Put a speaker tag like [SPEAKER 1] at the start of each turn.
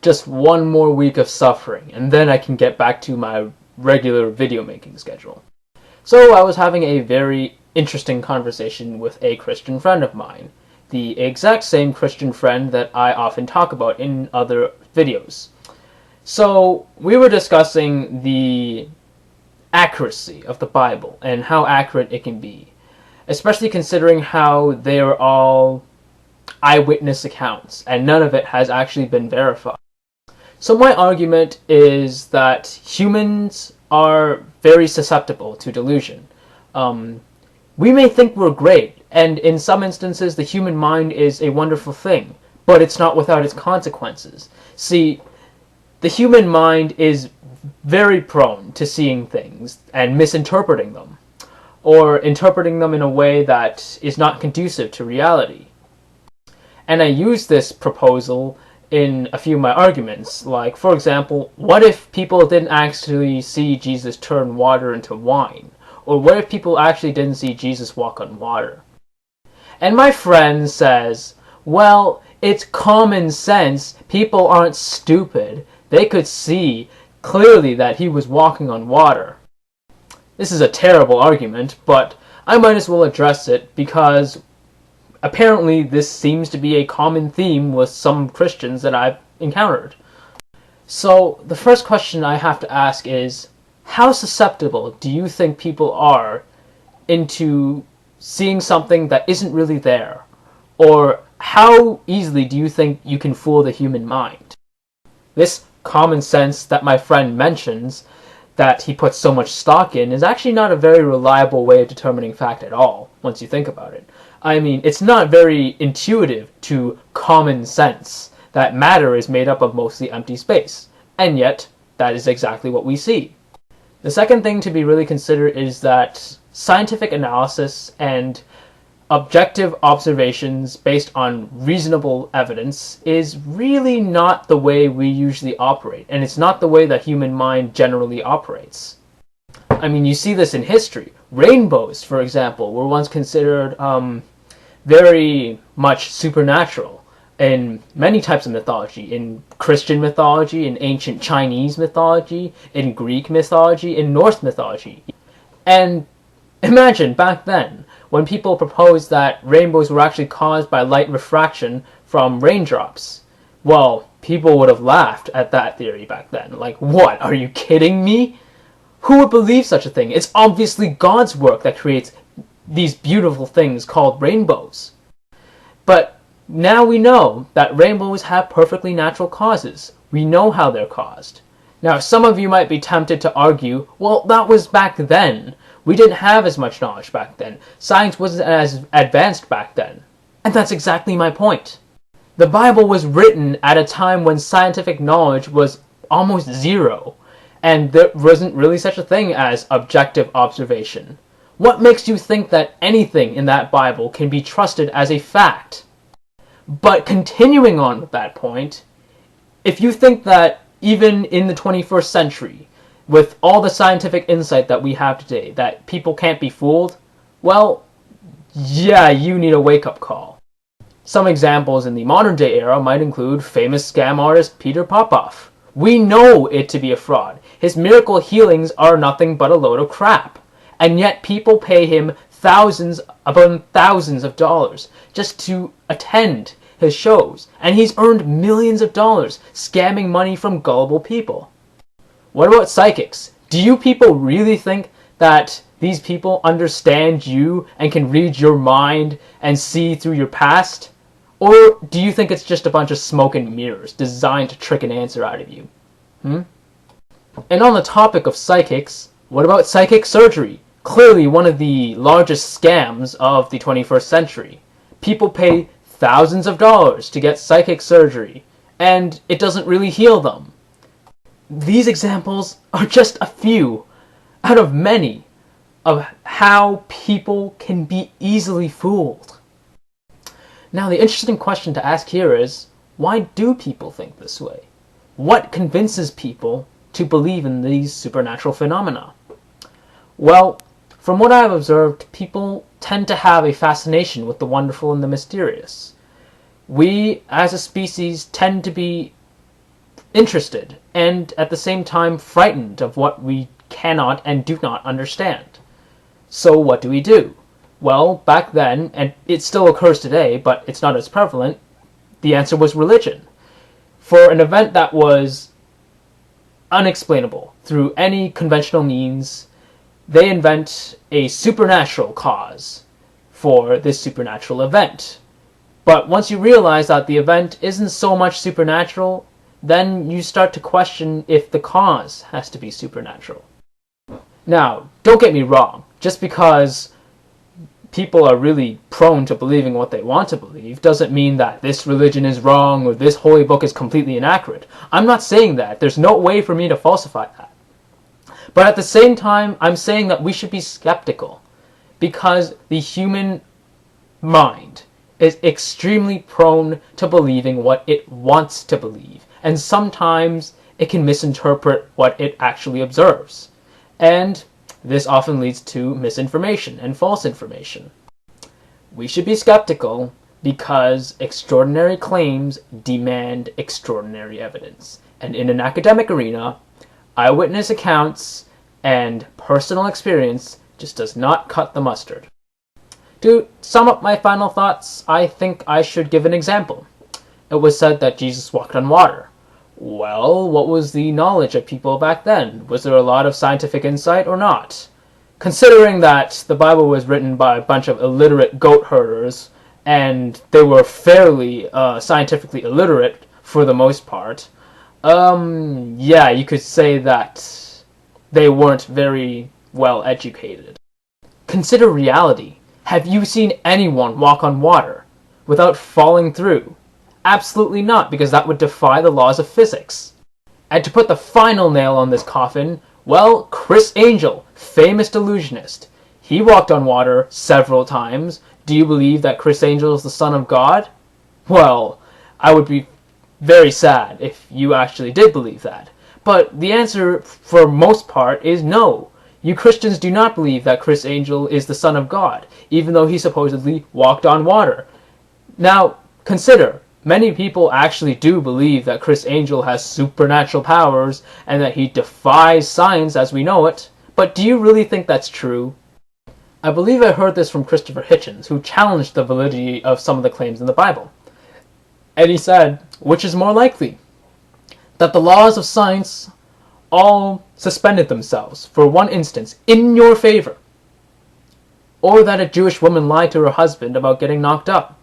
[SPEAKER 1] just one more week of suffering, and then I can get back to my regular video making schedule. So I was having a very interesting conversation with a Christian friend of mine, the exact same Christian friend that I often talk about in other videos. So we were discussing the accuracy of the Bible and how accurate it can be, especially considering how they are all eyewitness accounts and none of it has actually been verified. So my argument is that humans are very susceptible to delusion. We may think we're great, and in some instances the human mind is a wonderful thing, but it's not without its consequences. See, the human mind is very prone to seeing things and misinterpreting them, or interpreting them in a way that is not conducive to reality. And I use this proposal in a few of my arguments, like, for example, what if people didn't actually see Jesus turn water into wine? Or what if people actually didn't see Jesus walk on water? And my friend says, well, it's common sense. People aren't stupid. They could see clearly that he was walking on water. This is a terrible argument, but I might as well address it because apparently this seems to be a common theme with some Christians that I've encountered. So the first question I have to ask is, how susceptible do you think people are into seeing something that isn't really there? Or how easily do you think you can fool the human mind? This common sense that my friend mentions that he puts so much stock in is actually not a very reliable way of determining fact at all, once you think about it. I mean, it's not very intuitive to common sense that matter is made up of mostly empty space, and yet that is exactly what we see. The second thing to be really considered is that scientific analysis and objective observations based on reasonable evidence is really not the way we usually operate, and it's not the way the human mind generally operates. I mean, you see this in history. Rainbows, for example, were once considered very much supernatural in many types of mythology, in Christian mythology, in ancient Chinese mythology, in Greek mythology, in Norse mythology. And imagine back then, when people proposed that rainbows were actually caused by light refraction from raindrops. Well, people would have laughed at that theory back then. Like, what? Are you kidding me? Who would believe such a thing? It's obviously God's work that creates these beautiful things called rainbows. But now we know that rainbows have perfectly natural causes. We know how they're caused. Now, some of you might be tempted to argue, well, that was back then. We didn't have as much knowledge back then. Science wasn't as advanced back then. And that's exactly my point. The Bible was written at a time when scientific knowledge was almost zero, and there wasn't really such a thing as objective observation. What makes you think that anything in that Bible can be trusted as a fact? But continuing on with that point, if you think that even in the 21st century, with all the scientific insight that we have today, that people can't be fooled, well, yeah, you need a wake-up call. Some examples in the modern-day era might include famous scam artist Peter Popoff. We know it to be a fraud. His miracle healings are nothing but a load of crap. And yet people pay him thousands upon thousands of dollars just to attend his shows. And he's earned millions of dollars scamming money from gullible people. What about psychics? Do you people really think that these people understand you and can read your mind and see through your past? Or do you think it's just a bunch of smoke and mirrors designed to trick an answer out of you? And on the topic of psychics, what about psychic surgery? Clearly one of the largest scams of the 21st century. People pay thousands of dollars to get psychic surgery, and it doesn't really heal them. These examples are just a few out of many of how people can be easily fooled. Now, the interesting question to ask here is, why do people think this way? What convinces people to believe in these supernatural phenomena? Well, from what I've observed, people tend to have a fascination with the wonderful and the mysterious. We, as a species, tend to be interested and at the same time frightened of what we cannot and do not understand. So what do? Well, back then, and it still occurs today, but it's not as prevalent, the answer was religion. For an event that was unexplainable through any conventional means, they invent a supernatural cause for this supernatural event. But once you realize that the event isn't so much supernatural, then you start to question if the cause has to be supernatural. Now, don't get me wrong, just because people are really prone to believing what they want to believe doesn't mean that this religion is wrong or this holy book is completely inaccurate. I'm not saying that. There's no way for me to falsify that. But at the same time, I'm saying that we should be skeptical, because the human mind is extremely prone to believing what it wants to believe, and sometimes it can misinterpret what it actually observes. And this often leads to misinformation and false information. We should be skeptical because extraordinary claims demand extraordinary evidence. And in an academic arena, eyewitness accounts and personal experience just does not cut the mustard. To sum up my final thoughts, I think I should give an example. It was said that Jesus walked on water. Well, what was the knowledge of people back then? Was there a lot of scientific insight or not? Considering that the Bible was written by a bunch of illiterate goat herders, and they were fairly scientifically illiterate for the most part, yeah, you could say that they weren't very well educated. Consider reality. Have you seen anyone walk on water without falling through? Absolutely not, because that would defy the laws of physics. And to put the final nail on this coffin, well, Criss Angel, famous delusionist. He walked on water several times. Do you believe that Criss Angel is the son of God? Well, I would be very sad if you actually did believe that. But the answer, for most part, is no. You Christians do not believe that Criss Angel is the son of God, even though he supposedly walked on water. Now, consider, many people actually do believe that Criss Angel has supernatural powers and that he defies science as we know it, but do you really think that's true? I believe I heard this from Christopher Hitchens, who challenged the validity of some of the claims in the Bible. And he said, which is more likely? That the laws of science all suspended themselves for one instance in your favor, or that a Jewish woman lied to her husband about getting knocked up.